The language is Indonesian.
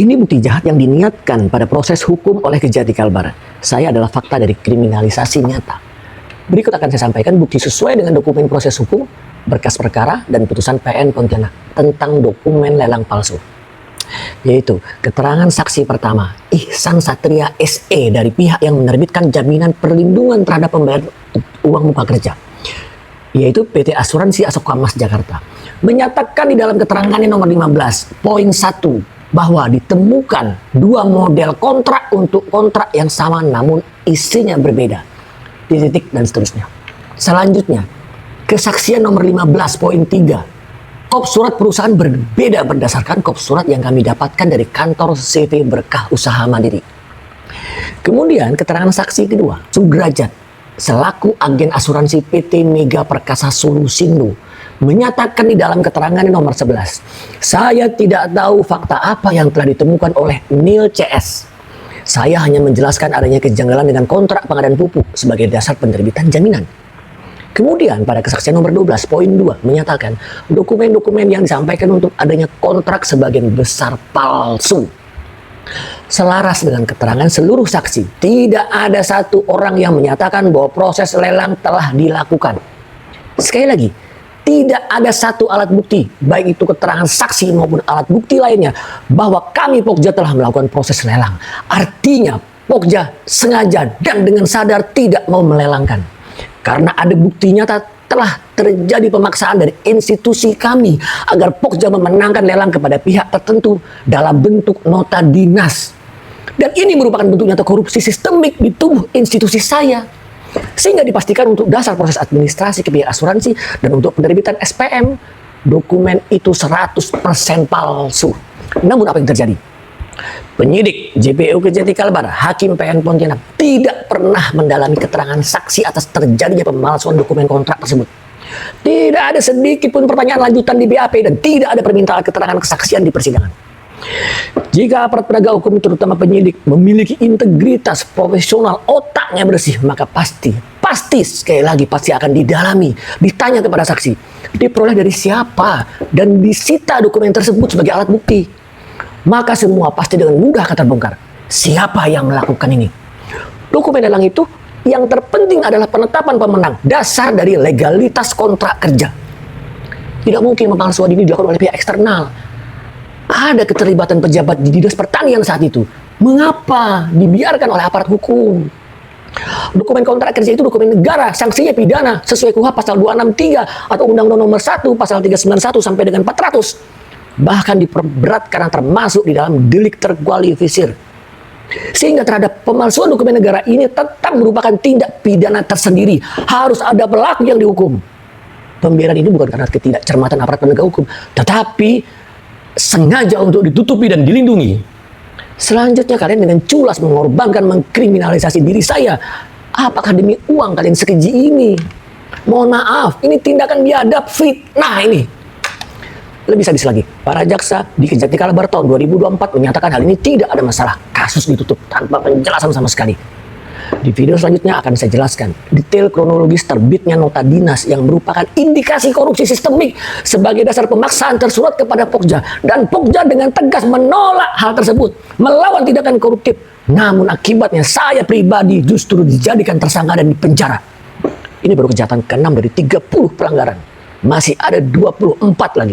Ini bukti jahat yang diniatkan pada proses hukum oleh Kejati Kalbar. Saya adalah fakta dari kriminalisasi nyata. Berikut akan saya sampaikan bukti sesuai dengan dokumen proses hukum, berkas perkara, dan putusan PN Pontianak tentang dokumen lelang palsu. Yaitu keterangan saksi pertama, Ihsan Satria SE dari pihak yang menerbitkan jaminan perlindungan terhadap pembayar uang muka kerja, yaitu PT Asuransi Asokamas Jakarta, menyatakan di dalam keterangannya nomor 15 poin 1 bahwa ditemukan dua model kontrak untuk kontrak yang sama namun isinya berbeda, titik dan seterusnya. Selanjutnya, kesaksian nomor 15 poin 3, kop surat perusahaan berbeda berdasarkan kop surat yang kami dapatkan dari kantor CV Berkah Usaha Mandiri. Kemudian keterangan saksi kedua, Sudrajat selaku agen asuransi PT Mega Perkasa Solusindo menyatakan di dalam keterangan nomor 11, saya tidak tahu fakta apa yang telah ditemukan oleh Nil CS. Saya hanya menjelaskan adanya kejanggalan dengan kontrak pengadaan pupuk sebagai dasar penerbitan jaminan. Kemudian pada kesaksian nomor 12 poin 2 menyatakan dokumen-dokumen yang disampaikan untuk adanya kontrak sebagian besar palsu. Selaras dengan keterangan seluruh saksi, tidak ada satu orang yang menyatakan bahwa proses lelang telah dilakukan. Sekali lagi, tidak ada satu alat bukti, baik itu keterangan saksi maupun alat bukti lainnya, bahwa kami Pokja telah melakukan proses lelang. Artinya, Pokja sengaja dan dengan sadar tidak mau melelangkan. Karena ada bukti nyata telah terjadi pemaksaan dari institusi kami agar Pokja memenangkan lelang kepada pihak tertentu dalam bentuk nota dinas. Dan ini merupakan bentuk nyata korupsi sistemik di tubuh institusi saya. Sehingga dipastikan untuk dasar proses administrasi ke pihak asuransi dan untuk penerbitan SPM, dokumen itu 100% palsu. Namun apa yang terjadi? Penyidik JPU Kejati Kalbar, Hakim PN Pontianak tidak pernah mendalami keterangan saksi atas terjadinya pemalsuan dokumen kontrak tersebut. Tidak ada sedikit pun pertanyaan lanjutan di BAP dan tidak ada permintaan keterangan kesaksian di persidangan. Jika aparat penegak hukum terutama penyidik memiliki integritas profesional, otaknya bersih, maka pasti sekali lagi pasti akan didalami, ditanya kepada saksi, diperoleh dari siapa dan disita dokumen tersebut sebagai alat bukti. Maka semua pasti dengan mudah akan terbongkar. Siapa yang melakukan ini? Dokumen lelang itu yang terpenting adalah penetapan pemenang, dasar dari legalitas kontrak kerja. Tidak mungkin pemalsuan ini dilakukan oleh pihak eksternal. Ada keterlibatan pejabat di Dinas Pertanian saat itu. Mengapa dibiarkan oleh aparat hukum? Dokumen kontrak kerja itu dokumen negara, sanksinya pidana sesuai KUHP pasal 263 atau Undang-Undang nomor 1 pasal 391 sampai dengan 400. Bahkan diperberat karena termasuk di dalam delik terkualifisir. Sehingga terhadap pemalsuan dokumen negara ini tetap merupakan tindak pidana tersendiri. Harus ada pelaku yang dihukum. Pembiaran ini bukan karena ketidakcermatan aparat penegak hukum, tetapi sengaja untuk ditutupi dan dilindungi. Selanjutnya kalian dengan culas mengorbankan, mengkriminalisasi diri saya. Apakah demi uang kalian sekeji ini? Mohon maaf, ini tindakan biadab, fitnah ini. Lebih sadis lagi, para jaksa di Kejati Kalbar tahun 2024 menyatakan hal ini tidak ada masalah. Kasus ditutup tanpa penjelasan sama sekali. Di video selanjutnya akan saya jelaskan detail kronologis terbitnya nota dinas yang merupakan indikasi korupsi sistemik sebagai dasar pemaksaan tersurat kepada Pokja. Dan Pokja dengan tegas menolak hal tersebut, melawan tindakan koruptif. Namun akibatnya saya pribadi justru dijadikan tersangka dan dipenjara. Ini baru kejahatan ke-6 dari 30 pelanggaran. Masih ada 24 lagi.